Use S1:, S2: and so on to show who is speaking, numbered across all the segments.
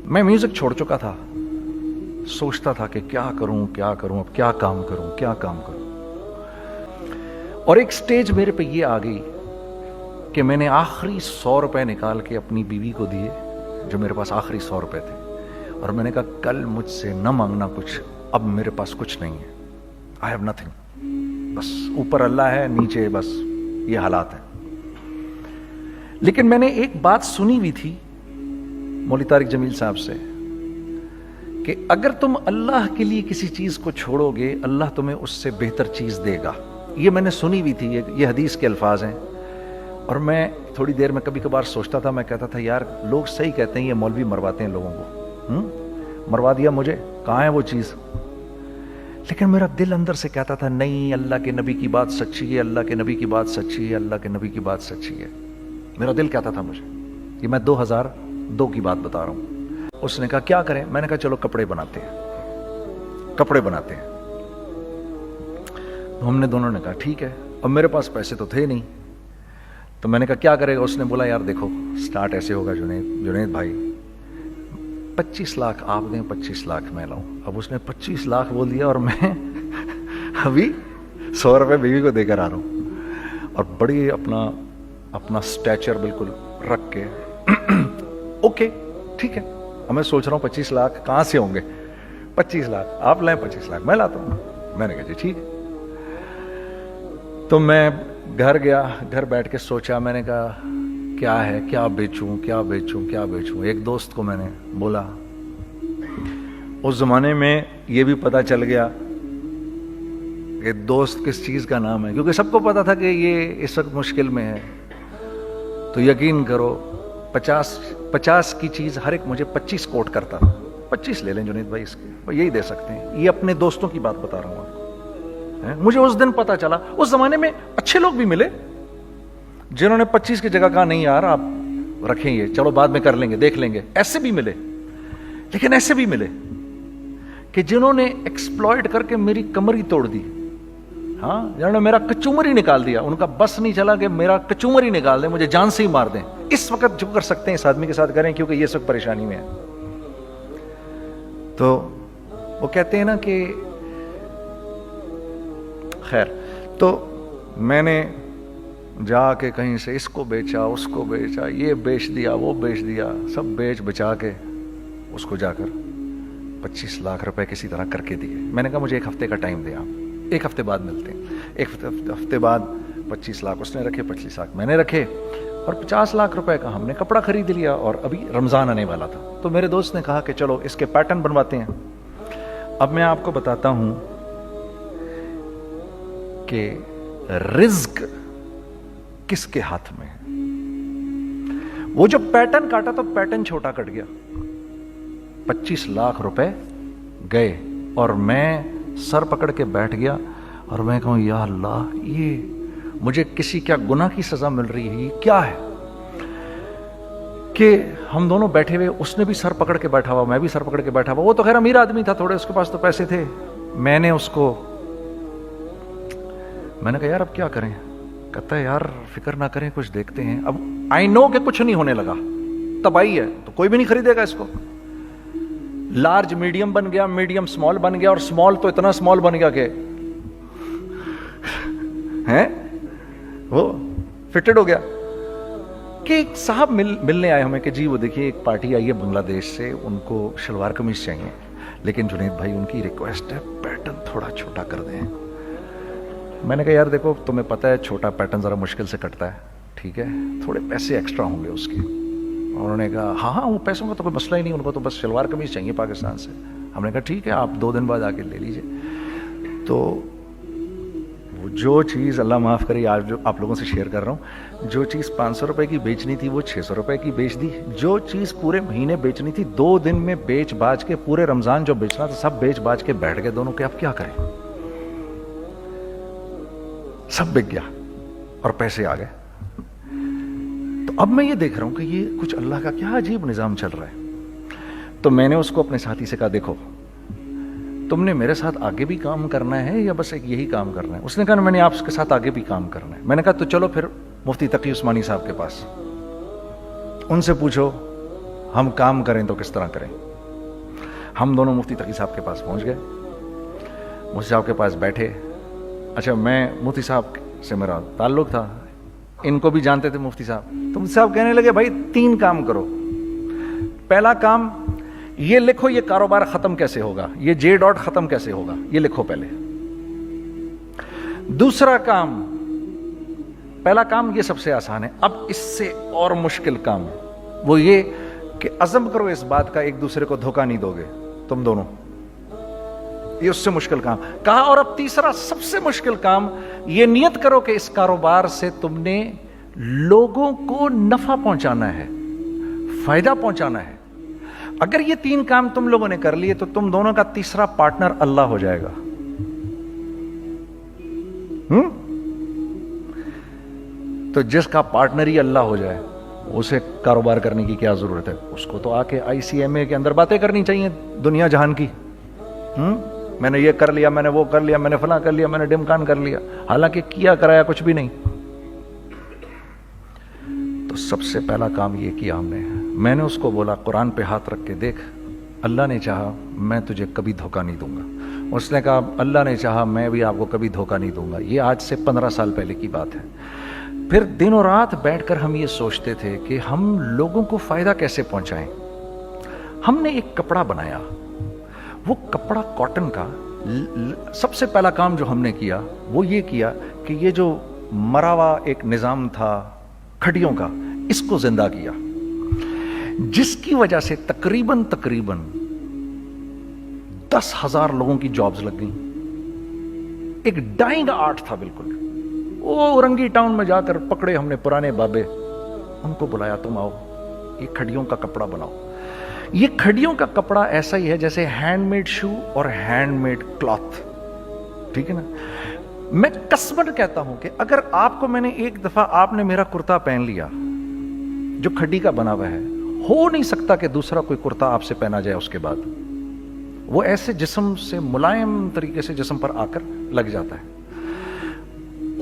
S1: میں میوزک چھوڑ چکا تھا, سوچتا تھا کہ کیا کروں, اب کیا کام کروں. اور ایک سٹیج میرے پہ یہ آ گئی کہ میں نے آخری 100 روپے نکال کے اپنی بیوی کو دیے, جو میرے پاس آخری 100 روپے تھے, اور میں نے کہا کل مجھ سے نہ مانگنا کچھ, اب میرے پاس کچھ نہیں ہے, I have nothing, بس اوپر اللہ ہے, نیچے بس یہ حالات ہیں. لیکن میں نے ایک بات سنی ہوئی تھی مولوی طارق جمیل صاحب سے کہ اگر تم اللہ کے لیے کسی چیز کو چھوڑو گے, اللہ تمہیں اس سے بہتر چیز دے گا. یہ میں نے سنی ہوئی تھی, یہ حدیث کے الفاظ ہیں. اور میں تھوڑی دیر میں کبھی کبھار سوچتا تھا, میں کہتا تھا یار لوگ صحیح کہتے ہیں, یہ مولوی مرواتے ہیں لوگوں کو, مروا دیا مجھے, کہاں ہے وہ چیز. لیکن میرا دل اندر سے کہتا تھا نہیں, اللہ کے نبی کی بات سچی ہے, اللہ کے نبی کی بات سچی ہے, اللہ کے نبی کی بات سچی ہے. میرا دل کہتا تھا مجھے. یہ میں 2002 کی بات بتا رہا ہوں. اس نے کہا کیا کریں, میں نے کہا چلو کپڑے بناتے ہیں. ہم نے دونوں نے کہا ٹھیک ہے. اب میرے پاس پیسے تو تھے نہیں, تو میں نے کہا کیا کرے گا. اس نے بولا یار دیکھو سٹارٹ ایسے ہوگا جنید بھائی, 25 لاکھ آپ دیں, 25 لاکھ میں لاؤں. اب اس نے 25 لاکھ بول دیا, اور میں ابھی 100 روپے بیوی کو دے کر آ رہا ہوں, اور بڑی اپنا سٹیچر بالکل رکھ کے اوکے ٹھیک ہے. اب میں سوچ رہا ہوں 25 لاکھ کہاں سے ہوں گے, 25 لاکھ آپ لائیں, 25 لاکھ میں لاتا ہوں. میں نے کہا جی ٹھیک ہے. تو میں گھر گیا, گھر بیٹھ کے سوچا, میں نے کہا کیا ہے, کیا بیچوں. ایک دوست کو میں نے بولا, اس زمانے میں یہ بھی پتا چل گیا کہ دوست کس چیز کا نام ہے, کیونکہ سب کو پتا تھا کہ یہ اس وقت مشکل میں ہے. تو یقین کرو 50 کی چیز ہر ایک مجھے 25 کوٹ کرتا تھا. 25 لے لیں جنید بھائی, اس کے یہی دے سکتے ہیں. یہ اپنے دوستوں کی بات بتا رہا ہوں آپ کو. مجھے اس دن پتا چلا, اس زمانے میں اچھے لوگ بھی ملے جنہوں نے 25 کی جگہ کہا نہیں یار آپ رکھیں, یہ چلو بعد میں کر لیں گے, دیکھ لیں گے. ایسے بھی ملے, لیکن ایسے بھی ملے کہ جنہوں نے ایکسپلائٹ کر کے میری کمر ہی توڑ دی. ہاں, جنہوں نے میرا کچومر ہی نکال دیا. ان کا بس نہیں چلا کہ میرا کچومر ہی نکال دیں, مجھے جان سے ہی مار دیں. اس وقت جو کر سکتے ہیں اس آدمی کے ساتھ کریں, کیونکہ یہ سب پریشانی میں ہے. تو وہ کہتے ہیں نا کہ خیر, تو میں نے جا کے کہیں سے اس کو بیچا, اس کو بیچا, یہ بیچ دیا, وہ بیچ دیا, سب بیچ بچا کے اس کو جا کر 25 لاکھ روپے کسی طرح کر کے دیے. میں نے کہا مجھے 1 ہفتے کا ٹائم دیں آپ, 1 ہفتے بعد ملتے ہیں. 1 ہفتے بعد 25 لاکھ اس نے رکھے, 25 لاکھ میں نے رکھے, اور 50 لاکھ روپے کا ہم نے کپڑا خرید لیا. اور ابھی رمضان آنے والا تھا, تو میرے دوست نے کہا کہ چلو اس کے پیٹرن بنواتے ہیں. اب میں آپ کو بتاتا ہوں کہ رزق کس کے ہاتھ میں ہے. وہ جو پیٹرن کاٹا تو پیٹرن چھوٹا کٹ گیا, 25 لاکھ روپے گئے, اور میں سر پکڑ کے بیٹھ گیا, اور میں کہوں یا اللہ یہ مجھے کسی کیا گناہ کی سزا مل رہی ہے, یہ کیا ہے کہ ہم دونوں بیٹھے ہوئے, اس نے بھی سر پکڑ کے بیٹھا ہوا, میں بھی سر پکڑ کے بیٹھا ہوا. وہ تو خیر امیر آدمی تھا تھوڑے, اس کے پاس تو پیسے تھے. میں نے اس کو میں نے کہا یار اب کیا کریں. کہتا ہے یار فکر نہ کریں, کچھ دیکھتے ہیں. اب آئی نو کہ کچھ نہیں ہونے لگا, تباہی ہے, تو کوئی بھی نہیں خریدے گا اس کو. لارج میڈیم بن گیا, میڈیم اسمال بن گیا, اور اسمال تو اتنا اسمال بن گیا کہ وہ فٹڈ ہو گیا. کہ ایک صاحب ملنے آئے ہمیں کہ جی وہ دیکھیے ایک پارٹی آئی ہے بنگلہ دیش سے, ان کو شلوار قمیص چاہیے, لیکن جنید بھائی ان کی ریکویسٹ ہے پیٹرن تھوڑا چھوٹا کر دیں. میں نے کہا یار دیکھو تمہیں پتہ ہے چھوٹا پیٹرن ذرا مشکل سے کٹتا ہے, ٹھیک ہے تھوڑے پیسے ایکسٹرا ہوں گے اس کے. انہوں نے کہا ہاں وہ پیسوں کا تو کوئی مسئلہ ہی نہیں, ان کو تو بس شلوار قمیص چاہیے پاکستان سے. ہم نے کہا ٹھیک ہے آپ 2 دن بعد آ کے لے لیجئے. تو وہ جو چیز اللہ معاف کرے, آج جو آپ لوگوں سے شیئر کر رہا ہوں, جو چیز 500 روپے کی بیچنی تھی وہ 600 روپے کی بیچ دی. جو چیز پورے مہینے بیچنی تھی 2 دن میں بیچ باج کے, پورے رمضان جو بیچنا تھا سب بیچ باج کے بیٹھ گئے دونوں. کہ اب کیا کریں, سب بک گیا اور پیسے آ گئے. تو اب میں یہ دیکھ رہا ہوں کہ یہ کچھ اللہ کا کیا عجیب نظام چل رہا ہے. تو میں نے اس کو اپنے ساتھی سے کہا دیکھو تم نے میرے ساتھ آگے بھی کام کرنا ہے یا بس ایک یہی کام کرنا ہے. اس نے کہا میں نے آپ کے ساتھ آگے بھی کام کرنا ہے. میں نے کہا تو چلو پھر مفتی تقی عثمانی صاحب کے پاس, ان سے پوچھو ہم کام کریں تو کس طرح کریں. ہم دونوں مفتی تقی صاحب کے پاس پہنچ گئے. مفتی صاحب کے پاس بیٹھے. اچھا میں مفتی صاحب سے میرا تعلق تھا, ان کو بھی جانتے تھے مفتی صاحب. تو مفتی صاحب کہنے لگے بھائی 3 کام کرو. پہلا کام یہ لکھو یہ کاروبار ختم کیسے ہوگا, یہ جے ڈاٹ ختم کیسے ہوگا, یہ لکھو پہلے. دوسرا کام, پہلا کام یہ سب سے آسان ہے, اب اس سے اور مشکل کام وہ یہ کہ عزم کرو اس بات کا ایک دوسرے کو دھوکہ نہیں دو گے تم دونوں, یہ اس سے مشکل کام کہا. اور اب تیسرا سب سے مشکل کام, یہ نیت کرو کہ اس کاروبار سے تم نے لوگوں کو نفع پہنچانا ہے, فائدہ پہنچانا ہے. اگر یہ 3 کام تم لوگوں نے کر لیے تو تم دونوں کا تیسرا پارٹنر اللہ ہو جائے گا. تو جس کا پارٹنر ہی اللہ ہو جائے اسے کاروبار کرنے کی کیا ضرورت ہے؟ اس کو تو آ کے ICMA کے اندر باتیں کرنی چاہیے دنیا جہان کی. میں نے یہ کر لیا, میں نے وہ کر لیا, میں نے فلاں کر لیا, میں نے ڈمکان کر لیا, حالانکہ کیا کرایا کچھ بھی نہیں. تو سب سے پہلا کام یہ کیا ہم نے. میں نے اس کو بولا قرآن پہ ہاتھ رکھ کے دیکھ, اللہ نے چاہا میں تجھے کبھی دھوکہ نہیں دوں گا. اس نے کہا اللہ نے چاہا میں بھی آپ کو کبھی دھوکہ نہیں دوں گا. یہ آج سے 15 سال پہلے کی بات ہے. پھر دن و رات بیٹھ کر ہم یہ سوچتے تھے کہ ہم لوگوں کو فائدہ کیسے پہنچائیں. ہم نے ایک کپڑا بنایا, وہ کپڑا کاٹن کا. سب سے پہلا کام جو ہم نے کیا وہ یہ کیا کہ یہ جو مرا ہوا ایک نظام تھا کھڑیوں کا, اس کو زندہ کیا, جس کی وجہ سے تقریباً 10,000 لوگوں کی جابز لگ گئیں. ایک ڈائنگ آرٹ تھا بالکل. وہ اورنگی ٹاؤن میں جا کر پکڑے ہم نے پرانے بابے, ان کو بلایا تم آؤ یہ کھڑیوں کا کپڑا بناؤ. یہ کھڑیوں کا کپڑا ایسا ہی ہے جیسے ہینڈ میڈ شو اور ہینڈ میڈ کلاتھ, ٹھیک ہے نا. میں قسمن کہتا ہوں کہ اگر آپ کو میں نے ایک دفعہ آپ نے میرا کرتا پہن لیا جو کھڈی کا بنا ہوا ہے, ہو نہیں سکتا کہ دوسرا کوئی کرتا آپ سے پہنا جائے اس کے بعد. وہ ایسے جسم سے ملائم طریقے سے جسم پر آ کر لگ جاتا ہے.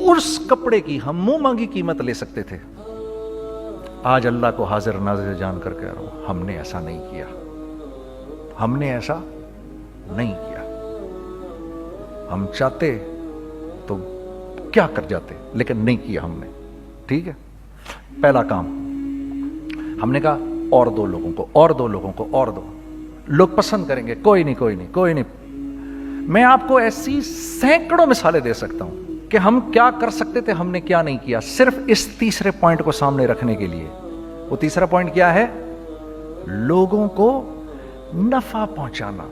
S1: اس کپڑے کی ہم منہ مانگی قیمت لے سکتے تھے. آج اللہ کو حاضر ناظر جان کر کہہ رہا ہوں, ہم نے ایسا نہیں کیا. ہم نے ایسا نہیں کیا. ہم چاہتے تو کیا کر جاتے, لیکن نہیں کیا ہم نے. ٹھیک ہے, پہلا کام ہم نے کہا اور 2 لوگوں کو, اور 2 لوگوں کو, اور 2 لوگ پسند کریں گے. کوئی نہیں کوئی نہیں کوئی نہیں. میں آپ کو ایسی سینکڑوں مثالیں دے سکتا ہوں کہ ہم کیا کر سکتے تھے, ہم نے کیا نہیں کیا, صرف اس تیسرے پوائنٹ کو سامنے رکھنے کے لیے. وہ تیسرا پوائنٹ کیا ہے؟ لوگوں کو نفع پہنچانا.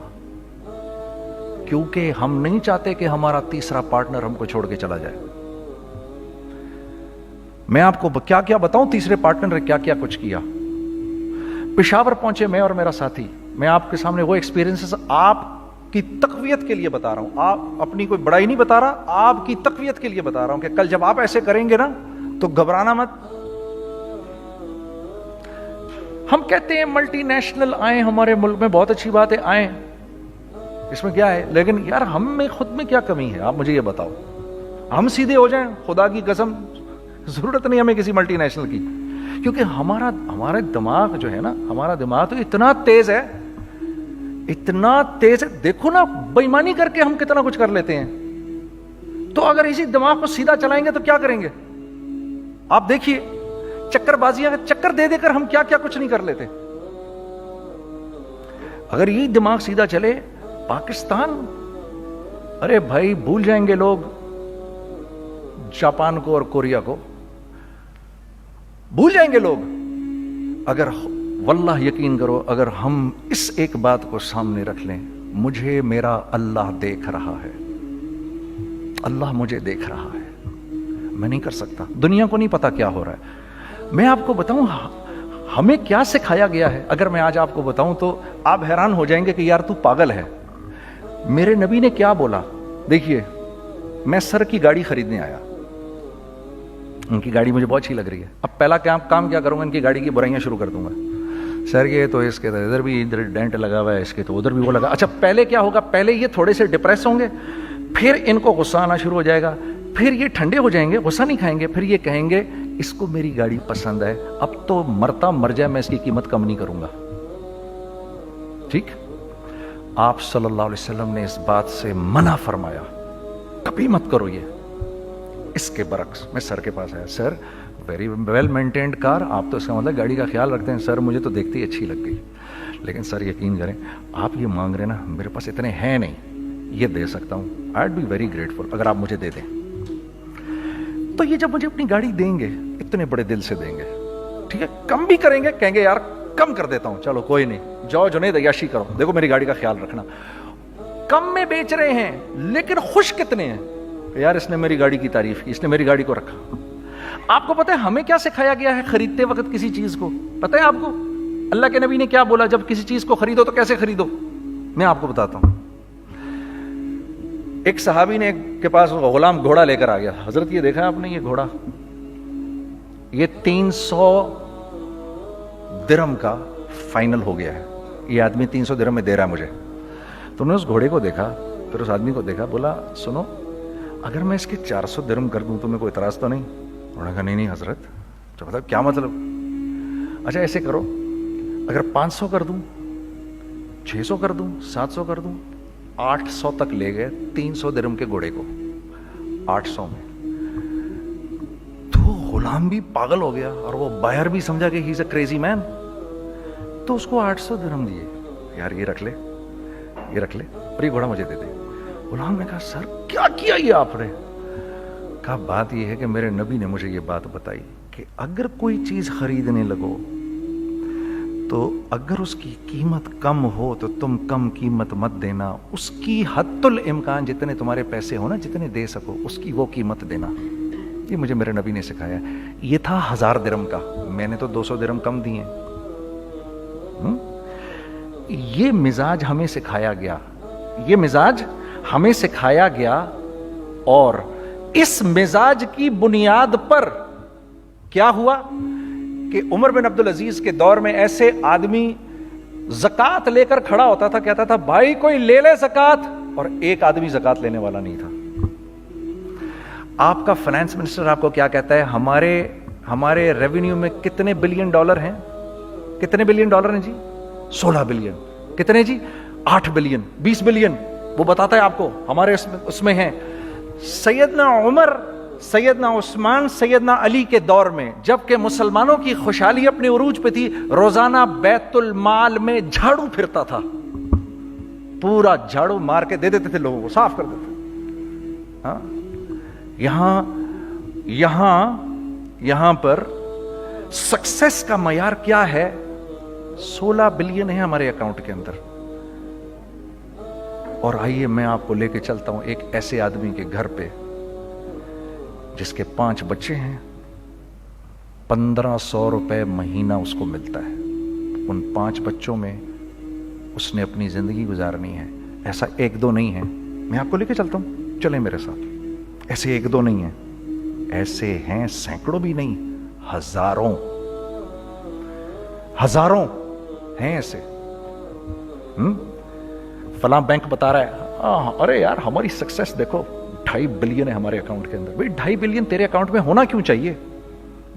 S1: کیونکہ ہم نہیں چاہتے کہ ہمارا تیسرا پارٹنر ہم کو چھوڑ کے چلا جائے. میں آپ کو کیا کیا بتاؤں, تیسرے پارٹنر نے کیا کیا کچھ کیا. پشاور پہنچے میں اور میرا ساتھی. میں آپ کے سامنے وہ ایکسپیرینسز آپ کی تقویت کے لیے بتا رہا ہوں, آپ اپنی کوئی بڑائی نہیں بتا رہا, آپ کی تقویت کے لیے بتا رہا ہوں کہ کل جب آپ ایسے کریں گے نا تو گھبرانا مت. ہم کہتے ہیں ملٹی نیشنل آئیں ہمارے ملک میں, بہت اچھی بات ہے آئیں, اس میں کیا ہے, لیکن یار ہم میں خود میں کیا کمی ہے آپ مجھے یہ بتاؤ. ہم سیدھے ہو جائیں, خدا کی قسم ضرورت نہیں ہمیں کسی ملٹی نیشنل کی. کیونکہ ہمارا دماغ جو ہے نا, ہمارا دماغ تو اتنا تیز ہے, اتنا تیز ہے. دیکھو نا بےایمانی کر کے ہم کتنا کچھ کر لیتے ہیں. تو اگر اسی دماغ کو سیدھا چلائیں گے تو کیا کریں گے آپ دیکھیے. چکر بازیاں چکر دے دے کر ہم کیا کیا کچھ نہیں کر لیتے. اگر یہی دماغ سیدھا چلے, پاکستان, ارے بھائی بھول جائیں گے لوگ جاپان کو اور کوریا کو, بھول جائیں گے لوگ. اگر واللہ یقین کرو, اگر ہم اس ایک بات کو سامنے رکھ لیں, مجھے میرا اللہ دیکھ رہا ہے, اللہ مجھے دیکھ رہا ہے, میں نہیں کر سکتا. دنیا کو نہیں پتا کیا ہو رہا ہے. میں آپ کو بتاؤں ہمیں کیا سکھایا گیا ہے, اگر میں آج آپ کو بتاؤں تو آپ حیران ہو جائیں گے کہ یار تو پاگل ہے. میرے نبی نے کیا بولا, دیکھیے میں سر کی گاڑی خریدنے آیا, ان کی گاڑی مجھے بہت اچھی لگ رہی ہے. اب پہلا کام کیا کروں گا, ان کی گاڑی کی برائیاں شروع کر دوں گا. سر یہ تو اس کے تو ادھر بھی ادھر ڈینٹ لگا ہوا ہے, اس کے تو ادھر بھی وہ لگا. اچھا پہلے کیا ہوگا, پہلے یہ تھوڑے سے ڈپریس ہوں گے, پھر ان کو غصہ آنا شروع ہو جائے گا, پھر یہ ٹھنڈے ہو جائیں گے, غصہ نہیں کھائیں گے, پھر یہ کہیں گے اس کو میری گاڑی پسند ہے, اب تو مرتا مر جائے میں اس کی قیمت کم نہیں کروں گا. ٹھیک. آپ صلی اللہ علیہ وسلم نے اس بات سے منع فرمایا, کبھی مت کرو یہ. اس کے برعکس میں سر کے پاس آیا, سر ویری ویل مینٹینڈ کار, آپ تو اس کا مطلب گاڑی کا خیال رکھتے ہیں. سر مجھے تو دیکھتی ہی اچھی لگ گئی, لیکن سر یقین کریں آپ یہ مانگ رہے نا, میرے پاس اتنے ہیں نہیں, یہ دے سکتا ہوں. I would be very grateful اگر آپ مجھے دے دیں. تو یہ جب مجھے اپنی گاڑی دیں گے اتنے بڑے دل سے دیں گے, ٹھیک ہے, کم بھی کریں گے, کہیں گے یار کم کر دیتا ہوں, چلو کوئی نہیں, جاؤ جنید عیاشی کرو, دیکھو میری گاڑی کا خیال رکھنا. کم میں بیچ رہے ہیں لیکن خوش کتنے ہیں, یار اس نے میری گاڑی کی تعریف کی, اس نے میری گاڑی کو رکھا. آپ کو پتہ ہے ہمیں کیا سکھایا گیا ہے خریدتے وقت کسی چیز کو؟ پتہ ہے آپ کو اللہ کے نبی نے کیا بولا جب کسی چیز کو خریدو تو کیسے خریدو؟ میں آپ کو بتاتا ہوں. ایک صحابی نے کے پاس غلام گھوڑا لے کر آ گیا. حضرت یہ دیکھا آپ نے, یہ گھوڑا یہ 300 درہم کا فائنل ہو گیا ہے, یہ آدمی 300 درہم میں دے رہا ہے مجھے. تو نے اس گھوڑے کو دیکھا, پھر اس آدمی کو دیکھا, بولا سنو اگر میں اس کے 400 درہم کر دوں تو میں کوئی اعتراض تو نہیں؟ انہوں نے کہا نہیں حضرت. تو مطلب کیا مطلب؟ اچھا ایسے کرو, اگر 500 کر دوں, 600 کر دوں, 700 کر دوں, 800 تک لے گئے 300 درہم کے گھوڑے کو 800 میں. تو غلام بھی پاگل ہو گیا اور وہ بائر بھی سمجھا کہ ہی از اے کریزی مین, تو اس کو 800 درہم دیے. یار یہ رکھ لے, یہ رکھ لے, اور یہ گھوڑا مجھے دے دے. غلام نے کہا سر کیا کیا یہ آپ نے؟ کہا بات یہ ہے کہ میرے نبی نے مجھے یہ بات بتائی کہ اگر کوئی چیز خریدنے لگو تو اگر اس کی قیمت کم ہو تو تم کم قیمت مت دینا, اس کی حد الامکان جتنے تمہارے پیسے ہو نا, جتنے دے سکو اس کی وہ قیمت دینا. یہ مجھے میرے نبی نے سکھایا. یہ تھا 1000 درہم کا, میں نے تو 200 درہم کم دیے. یہ مزاج ہمیں سکھایا گیا, یہ مزاج ہمیں سکھایا گیا, اور اس مزاج کی بنیاد پر کیا ہوا کہ عمر بن عبدالعزیز کے دور میں ایسے آدمی زکوٰۃ لے کر کھڑا ہوتا تھا, کہتا تھا بھائی کوئی لے لے زکوٰۃ, اور ایک آدمی زکوٰۃ لینے والا نہیں تھا. آپ کا فائنانس منسٹر آپ کو کیا کہتا ہے, ہمارے ریونیو میں کتنے بلین ڈالر ہیں؟ کتنے بلین ڈالر ہیں جی؟ 16 بلین. کتنے جی؟ 8 بلین, 20 بلین. وہ بتاتا ہے آپ کو ہمارے اس میں ہیں. سیدنا عمر, سیدنا عثمان, سیدنا علی کے دور میں جبکہ مسلمانوں کی خوشحالی اپنے عروج پہ تھی, روزانہ بیت المال میں جھاڑو پھرتا تھا, پورا جھاڑو مار کے دے دیتے تھے لوگوں کو, صاف کر دیتے. ہاں یہاں پر سکسیس کا معیار کیا ہے؟ 16 بلین ہے ہمارے اکاؤنٹ کے اندر. اور آئیے میں آپ کو لے کے چلتا ہوں ایک ایسے آدمی کے گھر پہ جس کے 5 بچے ہیں, 1500 روپے مہینہ اس کو ملتا ہے. ان 5 بچوں میں اس نے اپنی زندگی گزارنی ہے. ایسا 1-2 نہیں ہے, میں آپ کو لے کے چلتا ہوں, چلیں میرے ساتھ. ایسے 1-2 نہیں ہیں, ایسے ہیں سینکڑوں بھی نہیں, ہزاروں ہیں ایسے. فلاں بینک بتا رہا ہے ارے یار ہماری سکسیس دیکھو 2.5 بلین ہے ہمارے اکاؤنٹ کے اندر. بھائی 2.5 بلین تیرے اکاؤنٹ میں ہونا کیوں چاہیے؟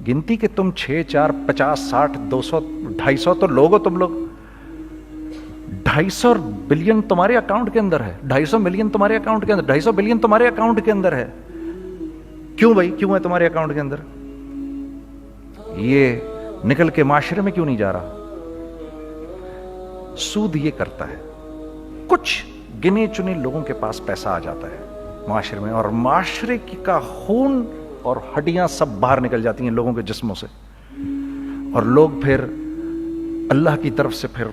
S1: گنتی کہ تم 6, 4, 50, 60, 200, 250 تو لوگ ہو تم لوگ. 250 بلین تمہارے اکاؤنٹ کے اندر ہے, 250 ملین تمہارے اکاؤنٹ کے اندر, 250 بلین تمہارے اکاؤنٹ کے اندر ہے. کیوں بھائی, کیوں ہے تمہارے اکاؤنٹ کے اندر؟ یہ نکل کے معاشرے میں کیوں نہیں جا رہا؟ سود یہ کرتا ہے, کچھ گنے چنے لوگوں کے پاس پیسہ آ جاتا ہے معاشرے میں, اور معاشرے کا خون اور ہڈیاں سب باہر نکل جاتی ہیں لوگوں کے جسموں سے, اور لوگ پھر اللہ کی طرف سے پھر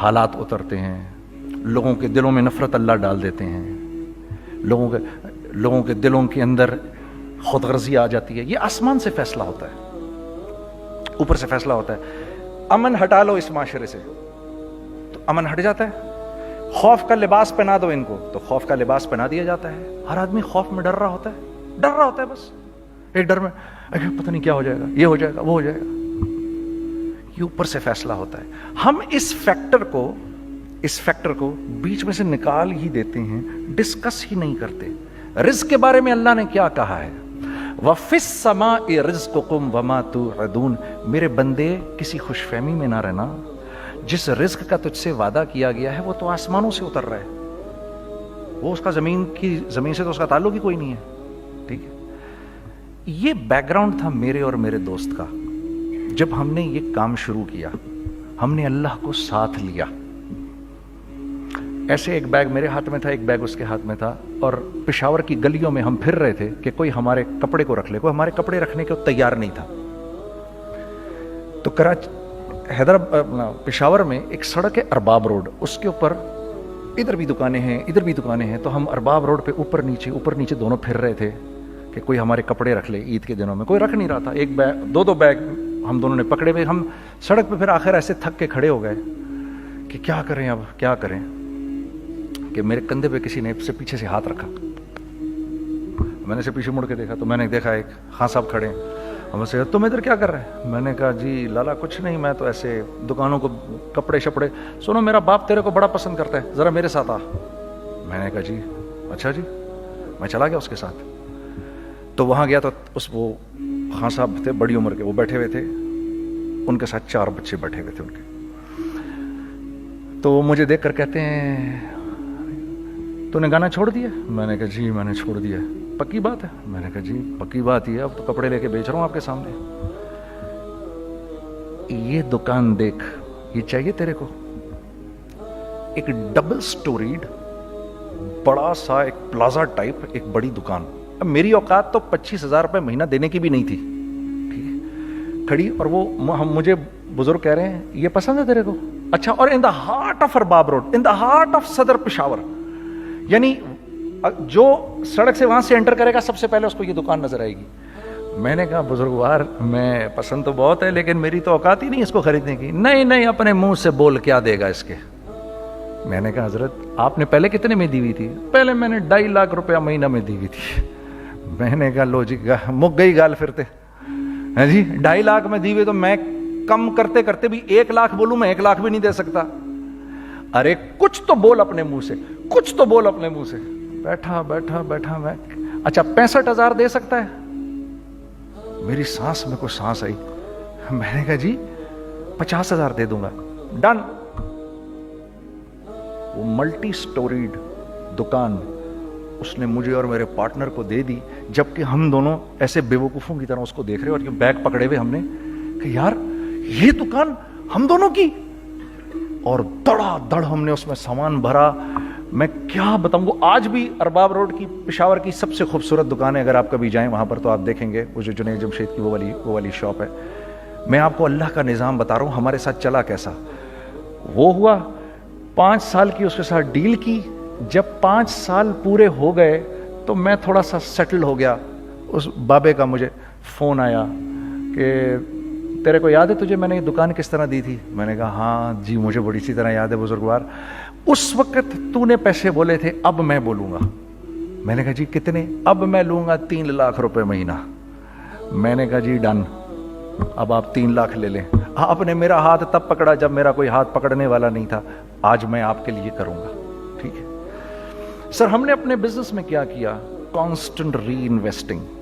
S1: حالات اترتے ہیں, لوگوں کے دلوں میں نفرت اللہ ڈال دیتے ہیں, لوگوں کے دلوں کے اندر خود غرضی آ جاتی ہے. یہ آسمان سے فیصلہ ہوتا ہے, اوپر سے فیصلہ ہوتا ہے. امن ہٹا لو اس معاشرے سے تو امن ہٹ جاتا ہے. خوف کا لباس پہنا دو ان کو تو خوف کا لباس پہنا دیا جاتا ہے. ہر آدمی خوف میں ڈر رہا ہوتا ہے, بس ایک ڈر میں پتہ نہیں کیا ہو جائے گا, یہ ہو جائے گا, وہ ہو جائے گا. یہ اوپر سے فیصلہ ہوتا ہے. ہم اس فیکٹر کو بیچ میں سے نکال ہی دیتے ہیں, ڈسکس ہی نہیں کرتے. رزق کے بارے میں اللہ نے کیا کہا ہے؟ وَفِي السَّمَاءِ رِزْقُكُمْ وَمَا تُوعَدُونَ. میرے بندے کسی خوش فہمی میں نہ رہنا, جس رزق کا تجھ سے وعدہ کیا گیا ہے وہ تو آسمانوں سے اتر رہا ہے, وہ اس کا زمین سے تو اس کا تعلق ہی کوئی نہیں ہے. ٹھیک ہے, یہ بیک گراؤنڈ تھا میرے اور میرے دوست کا. جب ہم نے یہ کام شروع کیا, ہم نے اللہ کو ساتھ لیا. ایسے ایک بیگ میرے ہاتھ میں تھا, ایک بیگ اس کے ہاتھ میں تھا, اور پشاور کی گلیوں میں ہم پھر رہے تھے کہ کوئی ہمارے کپڑے کو رکھ لے. کوئی ہمارے کپڑے رکھنے کو تیار نہیں تھا. تو پشاور میں ایک سڑک ہے ارباب روڈ, اس کے اوپر ادھر بھی دکانیں ہیں ادھر بھی دکانیں ہیں. تو ہم ارباب روڈ پہ اوپر نیچے دونوں پھر رہے تھے کہ کوئی ہمارے کپڑے رکھ لے. عید کے دنوں میں کوئی رکھ نہیں رہا تھا. ایک بیگ, دو بیگ ہم دونوں نے پکڑے ہوئے. ہم سڑک پہ پھر آخر ایسے تھک کے کھڑے ہو گئے کہ کیا کریں, اب کیا کریں, کہ میرے کندھے پہ کسی نے سے پیچھے سے ہاتھ رکھا. میں نے سے پیچھے مڑ کے دیکھا تو میں نے دیکھا ایک خان صاحب کھڑے ہیں. ہم سے تم ادھر کیا کر رہے ہیں؟ میں نے کہا جی لالا کچھ نہیں, میں تو ایسے دکانوں کو کپڑے شپڑے. سنو میرا باپ تیرے کو بڑا پسند کرتا ہے, ذرا میرے ساتھ آ. میں نے کہا جی اچھا جی. میں چلا گیا اس کے ساتھ. تو وہاں گیا تو وہ خان صاحب تھے بڑی عمر کے, وہ بیٹھے ہوئے تھے, ان کے ساتھ 4 بچے بیٹھے ہوئے تھے ان کے. تو وہ مجھے دیکھ کر کہتے ہیں تو نے گانا چھوڑ دیا؟ میں نے کہا جی میں نے چھوڑ دیا. پکی بات ہے؟ میں نے کہا جی پکی بات ہی ہے, اب تو کپڑے لے کے بیچ رہا ہوں آپ کے سامنے. یہ دکان دیکھ, یہ چاہیے تیرے کو؟ ایک ڈبل سٹوریڈ بڑا سا ایک پلازا ٹائپ ایک بڑی دکان. اب میری اوقات تو 25,000 روپے مہینہ دینے کی بھی نہیں تھی. ٹھیک ہے, کھڑی, اور وہ مجھے بزرگ کہہ رہے ہیں یہ پسند ہے تیرے کو؟ اچھا, اور in the heart of Arbab road, in the heart of Saddar Peshawar, یعنی جو سڑک سے وہاں سے انٹر کرے گا سب سے پہلے اس کو یہ دکان نظر آئے گی. میں نے کہا بزرگوار میں پسند تو بہت ہے لیکن میری تو اوقات ہی نہیں اس کو خریدنے کی. نہیں اپنے منہ سے بول کیا دے گا اس کے. میں نے کہا حضرت آپ نے پہلے کتنے میں دی ہوئی تھی؟ پہلے میں نے 2.5 لاکھ روپیہ مہینہ میں دی ہوئی تھی. میں نے کہا لو جی مک گئی گال پھرتے ہیں جی. 2.5 لاکھ میں دی ہوئی تو میں کم کرتے کرتے بھی 1 لاکھ بولوں, میں 1 لاکھ بھی نہیں دے سکتا. ارے کچھ تو بول اپنے منہ سے, کچھ تو بول اپنے منہ سے. بیٹھا میں, اچھا 65,000 دے سکتا ہے؟ میری سانس میں کوئی سانس آئی. میں نے کہا جی 50,000 دے دوں گا. ڈن. وہ ملٹی سٹوریڈ دکان اس نے مجھے اور میرے پارٹنر کو دے دی, جبکہ ہم دونوں ایسے بیوقوفوں کی طرح اس کو دیکھ رہے, اور یہ بیگ پکڑے ہوئے ہم نے کہ یار یہ دکان ہم دونوں کی. اور دڑا دڑ ہم نے اس میں سامان بھرا. میں کیا بتاؤں, وہ آج بھی ارباب روڈ کی پشاور کی سب سے خوبصورت دکان ہے. اگر آپ کبھی جائیں وہاں پر تو آپ دیکھیں گے وہ جو جنید جمشید کی وہ والی شاپ ہے. میں آپ کو اللہ کا نظام بتا رہا ہوں ہمارے ساتھ چلا کیسا. وہ ہوا 5 سال کی اس کے ساتھ ڈیل کی. جب 5 سال پورے ہو گئے تو میں تھوڑا سا سیٹل ہو گیا. اس بابے کا مجھے فون آیا کہ تیرے کو یاد ہے تجھے میں نے یہ دکان کس طرح دی تھی؟ میں نے کہا ہاں جی مجھے بڑی سی طرح یاد ہے بزرگوار. اس وقت تو نے پیسے بولے تھے, اب میں بولوں گا. میں نے کہا جی کتنے؟ اب میں لوں گا 3 لاکھ روپے مہینہ. میں نے کہا جی ڈن, اب آپ 3 لاکھ لے لیں. آپ نے میرا ہاتھ تب پکڑا جب میرا کوئی ہاتھ پکڑنے والا نہیں تھا. آج میں آپ کے لیے کروں گا. ٹھیک ہے سر. ہم نے اپنے بزنس میں کیا کیا؟ کانسٹنٹ ری انویسٹنگ.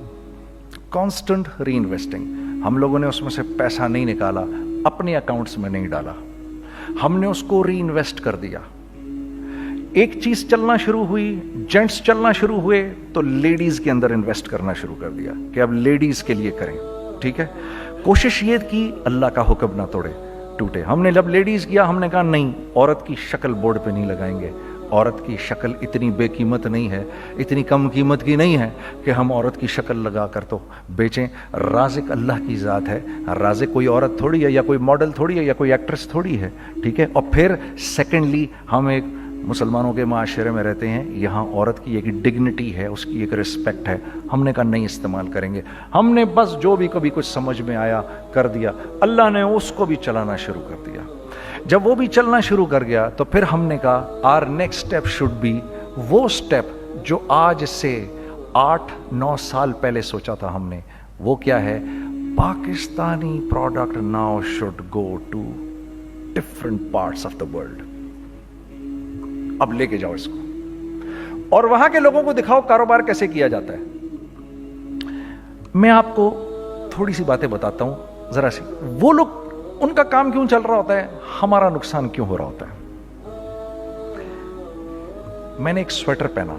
S1: ہم لوگوں نے اس میں سے پیسہ نہیں نکالا, اپنے اکاؤنٹس میں نہیں ڈالا, ہم نے اس کو ری انویسٹ کر دیا. ایک چیز چلنا شروع ہوئی, جینٹس چلنا شروع ہوئے تو لیڈیز کے اندر انویسٹ کرنا شروع کر دیا کہ اب لیڈیز کے لیے کریں. ٹھیک ہے, کوشش یہ کی اللہ کا حکم نہ ٹوٹے. ہم نے جب لیڈیز کیا ہم نے کہا نہیں, عورت کی شکل بورڈ پہ نہیں لگائیں گے. عورت کی شکل اتنی بے قیمت نہیں ہے, اتنی کم قیمت کی نہیں ہے کہ ہم عورت کی شکل لگا کر تو بیچیں. رازق اللہ کی ذات ہے, رازق کوئی عورت تھوڑی ہے, یا کوئی ماڈل تھوڑی ہے, یا کوئی ایکٹریس تھوڑی ہے. ٹھیک ہے. اور پھر سیکنڈلی ہم ایک مسلمانوں کے معاشرے میں رہتے ہیں, یہاں عورت کی ایک ڈگنیٹی ہے, اس کی ایک رسپیکٹ ہے. ہم نے کہا نہیں استعمال کریں گے. ہم نے بس جو بھی کبھی کچھ سمجھ میں آیا کر دیا. اللہ نے اس کو بھی چلانا شروع کر دیا. جب وہ بھی چلنا شروع کر گیا تو پھر ہم نے کہا our next step should be وہ اسٹیپ جو آج سے 8-9 سال پہلے سوچا تھا ہم نے. وہ کیا ہے؟ Pakistani product now should go to different parts of the world. اب لے کے جاؤ اس کو اور وہاں کے لوگوں کو دکھاؤ کاروبار کیسے کیا جاتا ہے. میں آپ کو تھوڑی سی باتیں بتاتا ہوں ذرا سی. وہ لوگ ان کا کام کیوں چل رہا ہوتا ہے, ہمارا نقصان کیوں ہو رہا ہوتا ہے. میں نے ایک سویٹر پہنا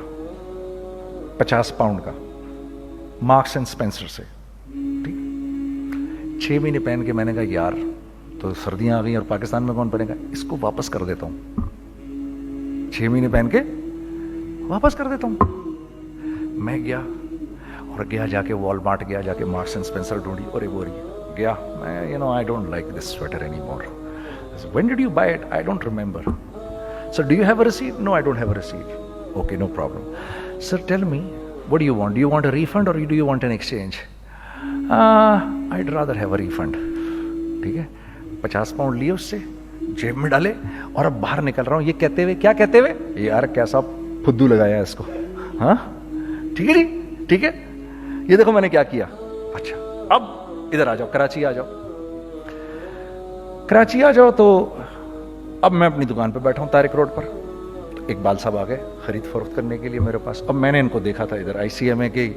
S1: 50 پاؤنڈ کا مارکس اینڈ اسپینسر سے, ٹھیک, 6 مہینے پہن کے میں نے کہا یار تو سردیاں آ گئی اور پاکستان میں کون پہنے گا, اس کو واپس کر دیتا ہوں. 6 مہینے پہن کے واپس کر دیتا ہوں. میں گیا اور جا کے وال مارٹ گیا, جا کے مارکس اینڈ اسپینسر ڈھونڈی اور ایک بوری گیا. میں I don't like this sweater anymore. I said, when did you buy it? I don't remember. So do you have a receipt? No, I don't have a receipt. Okay, no problem. Sir, tell me, what do you want? Do you want a refund or do you want an exchange? I'd rather have a refund. ٹھیک ہے, 50 pound لیے اس سے, جیب میں ڈالے اور اب باہر نکل رہا ہوں یہ کہتے ہوئے, کیا کہتے ہوئے, یار کیسا پھدو لگایا اس کو. ہاں ٹھیک ہے جی, ٹھیک ہے, یہ دیکھو میں نے کیا کیا. اچھا اب ادھر آ جاؤ, کراچی آ جاؤ. کراچی آ جاؤ تو اب میں اپنی دکان پہ بیٹھا ہوں طارق روڈ پر. اقبال صاحب آ گئے خرید فروخت کرنے کے لیے میرے پاس. اب میں نے ان کو دیکھا تھا ادھر ICMA کے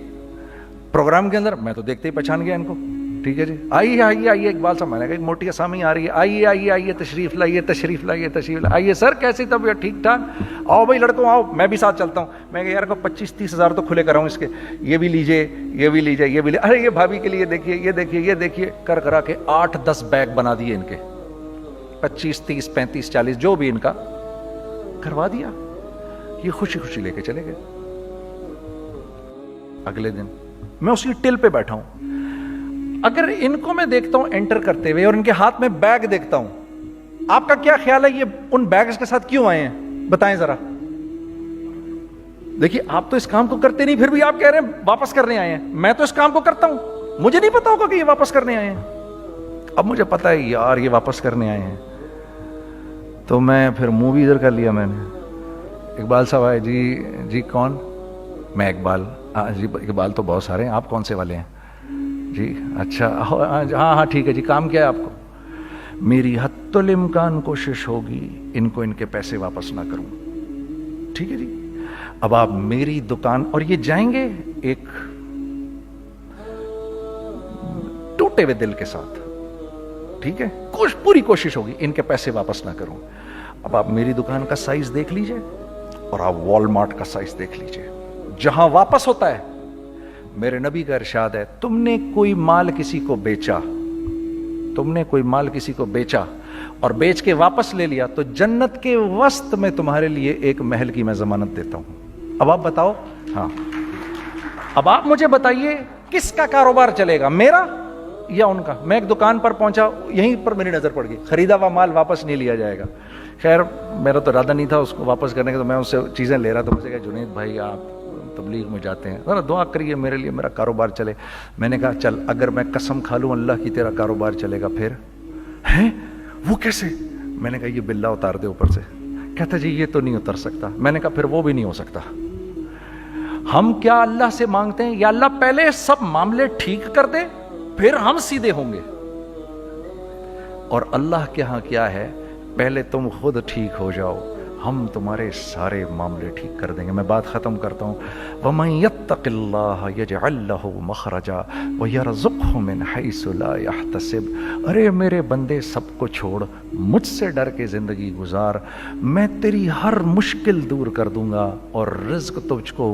S1: پروگرام کے اندر, میں تو دیکھتے ہی پہچان گیا ان کو. ٹھیک ہے جی, آئیے آئیے آئیے اقبال صاحب. میں نے کہا ایک موٹی اسامی آ رہی ہے, آئیے آئیے آئیے, تشریف لائیے تشریف لائیے تشریف لائیے. آئیے سر, کیسی طبیعت, ٹھیک ٹھاک, آؤ بھائی لڑکوں آؤ, میں بھی ساتھ چلتا ہوں. میں کہ یار کو 25-30 ہزار تو کھلے کراؤں اس کے, یہ بھی لیجیے یہ بھی لیجیے یہ بھی لیجیے. ارے یہ بھابھی کے لیے دیکھیے یہ دیکھیے یہ دیکھیے, کر کرا کے 8-10 بیگ بنا دیے ان کے, 25, 30, 35, 40 جو بھی ان کا کروا دیا. یہ خوشی خوشی لے کے چلے گئے. اگلے دن میں اسی ٹل پہ بیٹھا ہوں. اگر ان کو میں دیکھتا ہوں انٹر کرتے ہوئے اور ان کے ہاتھ میں بیگ دیکھتا ہوں, آپ کا کیا خیال ہے یہ ان بیگز کے ساتھ کیوں آئے ہیں, بتائیں ذرا. دیکھیے آپ تو اس کام کو کرتے نہیں, پھر بھی آپ کہہ رہے ہیں واپس کرنے آئے ہیں. میں تو اس کام کو کرتا ہوں, مجھے نہیں پتا ہوگا کہ یہ واپس کرنے آئے ہیں. اب مجھے پتا ہے یار یہ واپس کرنے آئے ہیں, تو میں پھر منہ بھی ادھر کر لیا. میں نے, اقبال صاحب آئے, جی کون, میں اقبال. جی اقبال تو بہت سارے ہیں, آپ کون سے والے ہیں جی, اچھا ہاں ٹھیک ہے جی, کام کیا ہے آپ کو. میری حتی الامکان کوشش ہوگی ان کو ان کے پیسے واپس نہ کروں. ٹھیک ہے جی, اب آپ میری دکان, اور یہ جائیں گے ایک ٹوٹے ہوئے دل کے ساتھ, ٹھیک ہے, پوری کوشش ہوگی ان کے پیسے واپس نہ کروں. اب آپ میری دکان کا سائز دیکھ لیجئے اور آپ وال مارٹ کا سائز دیکھ لیجئے, جہاں واپس ہوتا ہے. میرے نبی کا ارشاد ہے, تم نے کوئی مال کسی کو بیچا, تم نے کوئی مال کسی کو بیچا اور بیچ کے واپس لے لیا, تو جنت کے وسط میں تمہارے لیے ایک محل کی میں ضمانت دیتا ہوں. اب آپ بتاؤ, ہاں اب آپ مجھے بتائیے کس کا کاروبار چلے گا, میرا یا ان کا. میں ایک دکان پر پہنچا, یہیں پر میری نظر پڑ گئی, خریدا ہوا مال واپس نہیں لیا جائے گا. خیر میرا تو ارادہ نہیں تھا اس کو واپس کرنے کا, تو میں اس سے چیزیں لے رہا تھا. مجھے کہا جنید بھائی آپ تبلیغ میں جاتے ہیں, ذرا دعا کریے میرے لیے, میرا کاروبار چلے. میں نے کہا چل, اگر میں قسم کھا لوں اللہ کی تیرا کاروبار چلے گا, پھر ہیں وہ کیسے. میں نے کہا یہ بلا اتار دے اوپر سے. کہتا جی یہ تو نہیں اتر سکتا. میں نے کہا پھر وہ بھی نہیں ہو سکتا. ہم کیا اللہ سے مانگتے ہیں, یا اللہ پہلے سب معاملے ٹھیک کر دے پھر ہم سیدھے ہوں گے, اور اللہ کے ہاں کیا ہے, پہلے تم خود ٹھیک ہو جاؤ, ہم تمہارے سارے معاملے ٹھیک کر دیں گے. میں بات ختم کرتا ہوں. وَمَن يَتَّقِ اللَّهَ يَجْعَل لَّهُ مَخْرَجًا وَيَرْزُقْهُ مِنْ حَيْثُ لَا يَحْتَسِبُ. ارے میرے بندے سب کو چھوڑ, مجھ سے ڈر کے زندگی گزار, میں تیری ہر مشکل دور کر دوں گا اور رزق تجھ کو